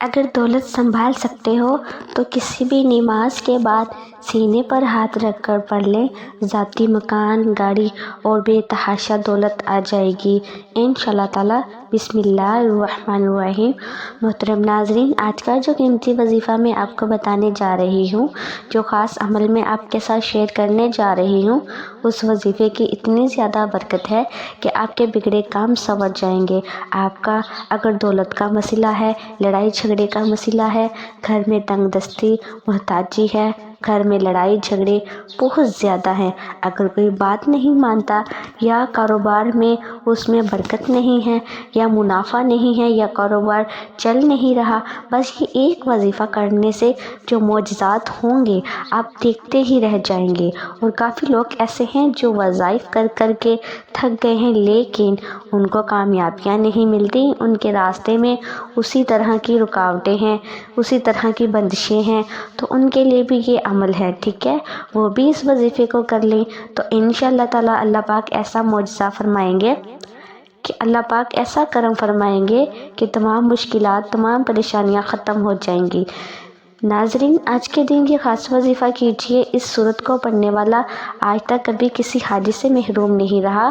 اگر دولت سنبھال سکتے ہو تو کسی بھی نماز کے بعد سینے پر ہاتھ رکھ کر پڑھ لیں، ذاتی مکان، گاڑی اور بے تحاشا دولت آ جائے گی انشاءاللہ تعالی۔ بسم اللہ الرحمن الرحیم۔ محترم ناظرین، آج کا جو قیمتی وظیفہ میں آپ کو بتانے جا رہی ہوں، جو خاص عمل میں آپ کے ساتھ شیئر کرنے جا رہی ہوں، اس وظیفے کی اتنی زیادہ برکت ہے کہ آپ کے بگڑے کام سنور جائیں گے۔ آپ کا اگر دولت کا مسئلہ ہے، لڑائی جھگڑے کا مسئلہ ہے، گھر میں تنگ دستی، محتاجی ہے، گھر میں لڑائی جھگڑے بہت زیادہ ہیں، اگر کوئی بات نہیں مانتا یا کاروبار میں اس میں برکت نہیں ہے یا منافع نہیں ہے یا کاروبار چل نہیں رہا، بس یہ ایک وظیفہ کرنے سے جو معجزات ہوں گے آپ دیکھتے ہی رہ جائیں گے۔ اور کافی لوگ ایسے ہیں جو وظائف کر کر کے تھک گئے ہیں، لیکن ان کو کامیابیاں نہیں ملتی، ان کے راستے میں اسی طرح کی رکاوٹیں ہیں، اسی طرح کی بندشیں ہیں، تو ان کے لیے بھی یہ عمل ہے، ٹھیک ہے؟ وہ بھی اس وظیفے کو کر لیں تو انشاءاللہ تعالی اللہ پاک ایسا معجزہ فرمائیں گے کہ اللہ پاک ایسا کرم فرمائیں گے کہ تمام مشکلات، تمام پریشانیاں ختم ہو جائیں گی۔ ناظرین، آج کے دن یہ خاص وظیفہ کیجئے۔ اس سورت کو پڑھنے والا آج تک کبھی کسی حاجی سے محروم نہیں رہا۔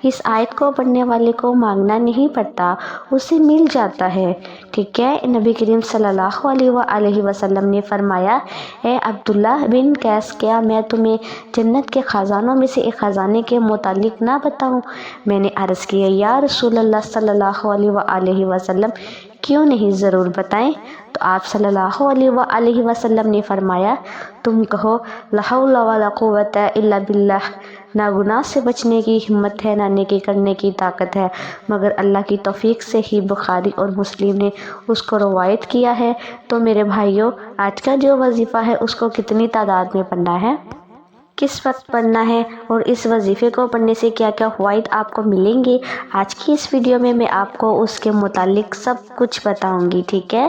اس آیت کو پڑھنے والے کو مانگنا نہیں پڑتا، اسے مل جاتا ہے، ٹھیک ہے؟ نبی کریم صلی اللہ علیہ وآلہ وسلم نے فرمایا، اے عبداللہ بن قیس، کیا میں تمہیں جنت کے خزانوں میں سے ایک خزانے کے متعلق نہ بتاؤں؟ میں نے عرض کیا، یا رسول اللہ صلی اللہ علیہ وآلہ وسلم، کیوں نہیں، ضرور بتائیں۔ تو آپ صلی اللہ علیہ وآلہ وسلم نے فرمایا، تم کہو، لا حول ولا قوت الا باللہ، نہ گناہ سے بچنے کی ہمت ہے، نہ نیکی کرنے کی طاقت ہے مگر اللہ کی توفیق سے ہی۔ بخاری اور مسلم نے اس کو روایت کیا ہے۔ تو میرے بھائیوں، آج کا جو وظیفہ ہے اس کو کتنی تعداد میں پڑھنا ہے، کس وقت پڑھنا ہے، اور اس وظیفے کو پڑھنے سے کیا کیا فوائد آپ کو ملیں گے، آج کی اس ویڈیو میں آپ کو اس کے متعلق سب کچھ بتاؤں گی، ٹھیک ہے؟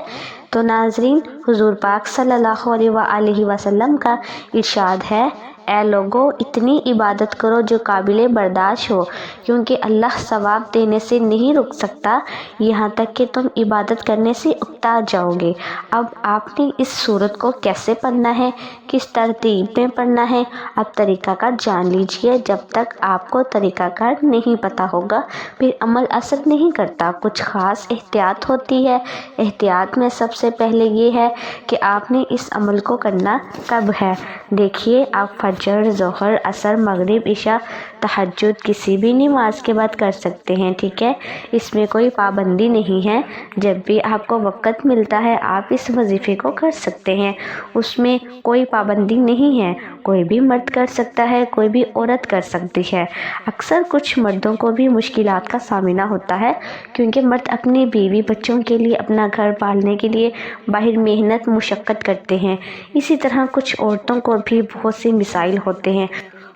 تو ناظرین، حضور پاک صلی اللہ علیہ وآلہ وسلم کا ارشاد ہے، اے لوگو، اتنی عبادت کرو جو قابل برداشت ہو، کیونکہ اللہ ثواب دینے سے نہیں رک سکتا یہاں تک کہ تم عبادت کرنے سے اکتا جاؤ گے۔ اب آپ نے اس سورت کو کیسے پڑھنا ہے، کس ترتیب میں پڑھنا ہے، اب طریقہ کار جان لیجئے۔ جب تک آپ کو طریقہ کار نہیں پتہ ہوگا پھر عمل اثر نہیں کرتا۔ کچھ خاص احتیاط ہوتی ہے۔ احتیاط میں سب سے پہلے یہ ہے کہ آپ نے اس عمل کو کرنا کب ہے۔ دیکھیے، آپ فجر، ظہر، عصر، مغرب، عشاء، تہجد کسی بھی نماز کے بعد کر سکتے ہیں، ٹھیک ہے؟ اس میں کوئی پابندی نہیں ہے، جب بھی آپ کو وقت ملتا ہے آپ اس وظیفے کو کر سکتے ہیں، اس میں کوئی پابندی نہیں ہے، کوئی بھی مرد کر سکتا ہے، کوئی بھی عورت کر سکتی ہے۔ اکثر کچھ مردوں کو بھی مشکلات کا سامنا ہوتا ہے، کیونکہ مرد اپنی بیوی بچوں کے لیے، اپنا گھر پالنے کے لیے باہر محنت مشقت کرتے ہیں۔ اسی طرح کچھ عورتوں کو بھی بہت سی مسائل ہوتے ہیں،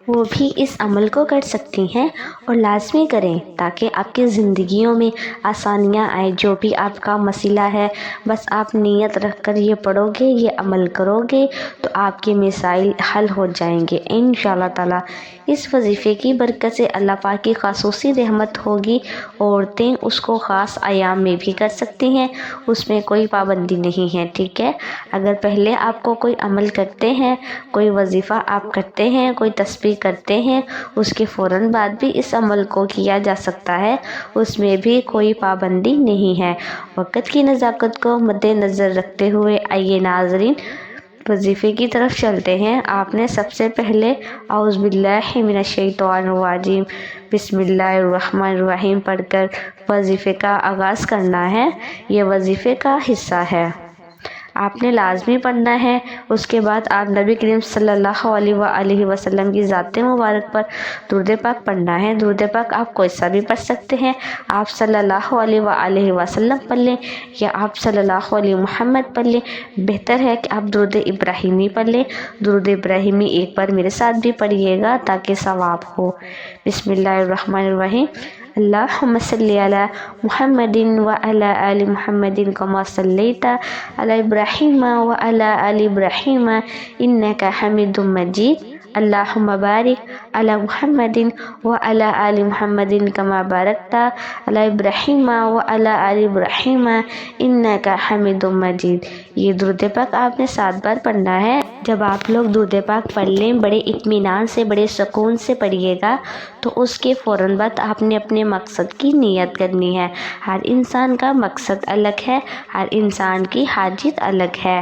وہ بھی اس عمل کو کر سکتی ہیں، اور لازمی کریں تاکہ آپ کی زندگیوں میں آسانیاں آئیں۔ جو بھی آپ کا مسئلہ ہے، بس آپ نیت رکھ کر یہ پڑھو گے، یہ عمل کرو گے تو آپ کے مسائل حل ہو جائیں گے انشاءاللہ تعالی۔ اس وظیفے کی برکت سے اللہ پاک کی خصوصی رحمت ہوگی۔ عورتیں اس کو خاص ایام میں بھی کر سکتی ہیں، اس میں کوئی پابندی نہیں ہے، ٹھیک ہے؟ اگر پہلے آپ کو کوئی عمل کرتے ہیں، کوئی وظیفہ آپ کرتے ہیں، کوئی تسبیح کرتے ہیں، اس کے فوراً بعد بھی اس عمل کو کیا جا سکتا ہے، اس میں بھی کوئی پابندی نہیں ہے۔ وقت کی نزاکت کو مد نظر رکھتے ہوئے آئیے ناظرین وظیفے کی طرف چلتے ہیں۔ آپ نے سب سے پہلے اعوذ باللہ من الشیطان الرجیم بسم اللہ الرحمن الرحیم پڑھ کر وظیفے کا آغاز کرنا ہے۔ یہ وظیفے کا حصہ ہے، آپ نے لازمی پڑھنا ہے۔ اس کے بعد آپ نبی کریم صلی اللہ علیہ وآلہ وسلم کی ذات مبارک پر درود پاک پڑھنا ہے۔ درود پاک آپ کوئی سا بھی پڑھ سکتے ہیں، آپ صلی اللہ علیہ وآلہ وسلم پڑھ لیں یا آپ صلی اللہ علیہ محمد پڑھ لیں۔ بہتر ہے کہ آپ درود ابراہیمی پڑھ لیں۔ درود ابراہیمی ایک بار میرے ساتھ بھی پڑھیے گا تاکہ ثواب ہو۔ بسم اللہ الرحمن الرحیم، اللہم صلی علی محمد وعلی آل محمد کما صلیت علی ابراہیم وعلی آل ابراہیم انک حمید مجید۔ اللہم بارک علی محمد وعلی آل محمد کما بارکت علی ابراہیم وعلی آل ابراہیم انک حمید مجید۔ یہ درود پاک آپ نے 7 بار پڑھنا ہے۔ جب آپ لوگ درود پاک پڑھ لیں بڑے اطمینان سے، بڑے سکون سے پڑھیے گا، تو اس کے فوراً بعد آپ نے اپنے مقصد کی نیت کرنی ہے۔ ہر انسان کا مقصد الگ ہے، ہر انسان کی حاجت الگ ہے۔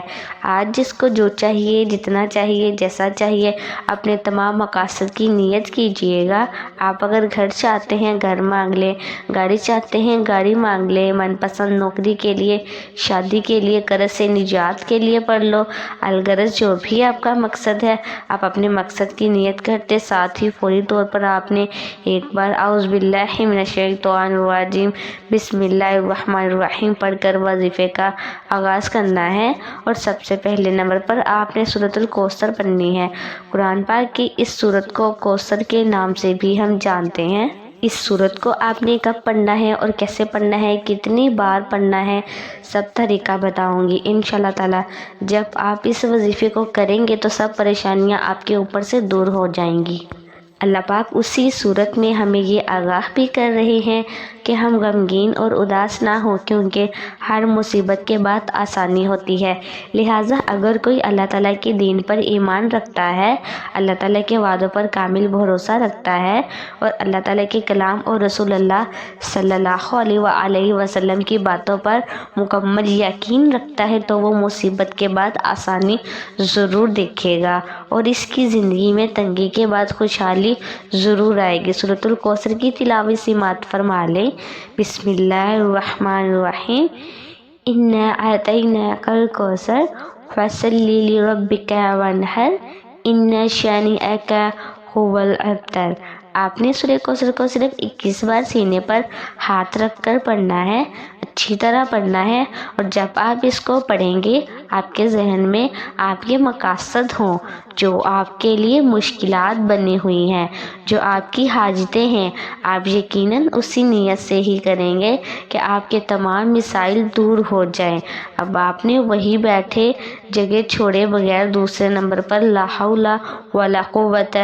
آج جس کو جو چاہیے، جتنا چاہیے، جیسا چاہیے، اپنے تمام مقاصد کی نیت کیجیے گا۔ آپ اگر گھر چاہتے ہیں گھر مانگ لیں، گاڑی چاہتے ہیں گاڑی مانگ لیں، من پسند نوکری کے لیے، شادی کے لیے، قرض سے نجات کے لیے پڑھ لو، الغرض جو بھی آپ کا مقصد ہے، آپ اپنے مقصد کی نیت کرتے ساتھ ہی فوری طور پر آپ نے ایک بار اعوذ باللہ من الشیطان الرجیم بسم اللہ الرحمن الرحیم پڑھ کر وظیفے کا آغاز کرنا ہے۔ اور سب سے پہلے نمبر پر آپ نے سورۃ الکوثر پڑھنی ہے۔ قرآن پاک کی اس سورت کو کوثر کے نام سے بھی ہم جانتے ہیں۔ اس سورت کو آپ نے کب پڑھنا ہے اور کیسے پڑھنا ہے، کتنی بار پڑھنا ہے، سب طریقہ بتاؤں گی انشاءاللہ تعالی۔ جب آپ اس وظیفے کو کریں گے تو سب پریشانیاں آپ کے اوپر سے دور ہو جائیں گی۔ اللہ پاک اسی صورت میں ہمیں یہ آگاہ بھی کر رہے ہیں کہ ہم غمگین اور اداس نہ ہوں، کیونکہ ہر مصیبت کے بعد آسانی ہوتی ہے۔ لہٰذا اگر کوئی اللہ تعالیٰ کے دین پر ایمان رکھتا ہے، اللہ تعالیٰ کے وعدوں پر کامل بھروسہ رکھتا ہے، اور اللہ تعالیٰ کے کلام اور رسول اللہ صلی اللہ علیہ وآلہ وسلم کی باتوں پر مکمل یقین رکھتا ہے، تو وہ مصیبت کے بعد آسانی ضرور دیکھے گا، اور اس کی زندگی میں تنگی کے بعد خوشحالی ضرور آئے گی۔ سورۃ الکوثر کی تلاوت سماعت فرما لیں۔ بسم اللہ الرحمن الرحیم۔ انا اعطیناک الکوثر فصل لربک وانحر ان شانئک هو الابتر۔ آپ نے سورہ کوثر کو صرف 21 بار سینے پر ہاتھ رکھ کر پڑھنا ہے، اچھی طرح پڑھنا ہے، اور جب آپ اس کو پڑھیں گے آپ کے ذہن میں آپ کے مقاصد ہوں، جو آپ کے لیے مشکلات بنی ہوئی ہیں، جو آپ کی حاجتیں ہیں، آپ یقیناً اسی نیت سے ہی کریں گے کہ آپ کے تمام مسائل دور ہو جائیں۔ اب آپ نے وہی بیٹھے جگہ چھوڑے بغیر دوسرے نمبر پر لا حول ولا قوت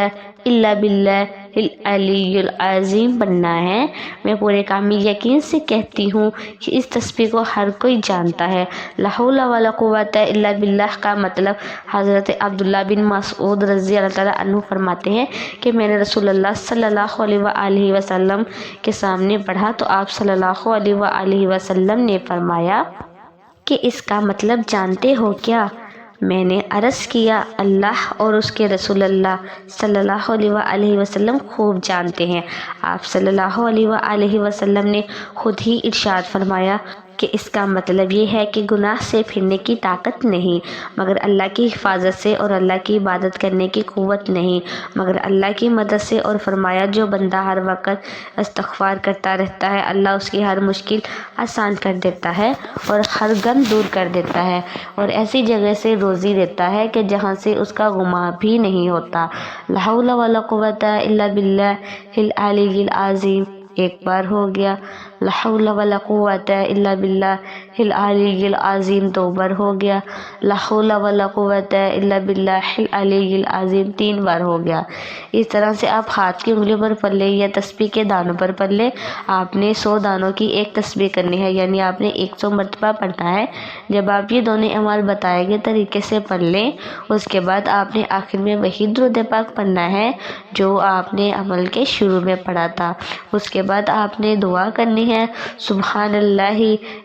الا باللہ العلی العظیم پڑھنا ہے۔ میں پورے کامل یقین سے کہتی ہوں کہ اس تسبیح کو ہر کوئی جانتا ہے۔ لا حول ولا قوت الا باللہ کا مطلب حضرت عبداللہ بن مسعود رضی اللہ تعالیٰ عنہ فرماتے ہیں کہ میں نے رسول اللہ صلی اللہ علیہ وآلہ وسلم کے سامنے پڑھا تو آپ صلی اللہ علیہ وآلہ وسلم نے فرمایا کہ اس کا مطلب جانتے ہو کیا؟ میں نے عرض کیا اللہ اور اس کے رسول اللہ صلی اللہ علیہ وآلہ وسلم خوب جانتے ہیں۔ آپ صلی اللہ علیہ وآلہ وسلم نے خود ہی ارشاد فرمایا کہ اس کا مطلب یہ ہے کہ گناہ سے پھرنے کی طاقت نہیں مگر اللہ کی حفاظت سے، اور اللہ کی عبادت کرنے کی قوت نہیں مگر اللہ کی مدد سے، اور فرمایا جو بندہ ہر وقت استغفار کرتا رہتا ہے اللہ اس کی ہر مشکل آسان کر دیتا ہے اور ہر غم دور کر دیتا ہے، اور ایسی جگہ سے روزی دیتا ہے کہ جہاں سے اس کا گمان بھی نہیں ہوتا۔ لا حول ولا قوت الا باللہ العلی العظیم ایک بار ہو گیا۔ لا حول ولا قوت الا باللہ العلی العظیم 2 بار ہو گیا۔ لا حول ولا قوت الا باللہ العلی العظیم 3 بار ہو گیا۔ اس طرح سے آپ ہاتھ کی انگلیوں پر پڑھ لیں یا تسبیح کے دانوں پر پڑھ لیں۔ آپ نے 100 دانوں کی ایک تسبیح کرنی ہے، یعنی آپ نے 100 مرتبہ پڑھنا ہے۔ جب آپ یہ دونوں اعمال بتائے گئے طریقے سے پڑھ لیں، اس کے بعد آپ نے آخر میں وہی درود پاک پڑھنا ہے جو آپ نے عمل کے شروع میں پڑھا تھا۔ اس کے بعد آپ نے دعا کرنی ہے سبحان اللہ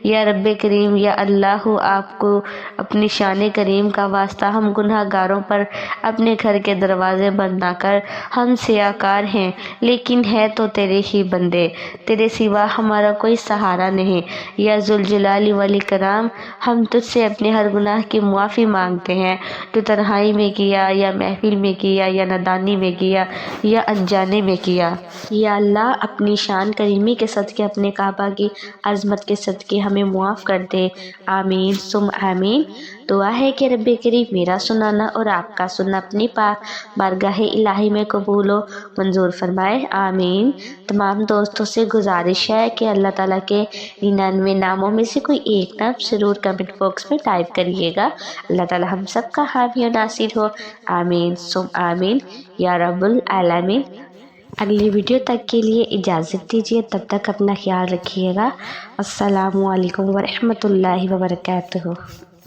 یا رب کریم، یا اللہ آپ کو اپنی شان کریم کا واسطہ ہم گناہ گاروں پر اپنے گھر کے دروازے بند نہ کر، ہم سیاکار ہیں لیکن ہے تو تیرے ہی بندے، تیرے سوا ہمارا کوئی سہارا نہیں، یا ذوالجلال والاکرام ہم تجھ سے اپنے ہر گناہ کی معافی مانگتے ہیں جو تنہائی میں کیا یا محفل میں کیا یا نادانی میں کیا یا انجانے میں کیا۔ یا اللہ اپنی شان شان کریمی کے صدقے، اپنے کعبہ کی عظمت کے صدقے ہمیں معاف کر دے۔ آمین ثم آمین۔ دعا ہے کہ رب کریم میرا سنانا اور آپ کا سننا اپنی پاک بارگاہ الہی میں قبول و منظور فرمائے۔ آمین۔ تمام دوستوں سے گزارش ہے کہ اللہ تعالیٰ کے 99 ناموں میں سے کوئی ایک نام ضرور کمنٹ باکس میں ٹائپ کریے گا۔ اللہ تعالیٰ ہم سب کا حامی و ناصر ہو۔ آمین ثم آمین یا رب العالمین۔ اگلی ویڈیو تک کے لیے اجازت دیجیے، تب تک اپنا خیال رکھیے گا۔ السلام علیکم ورحمۃ اللہ وبرکاتہ۔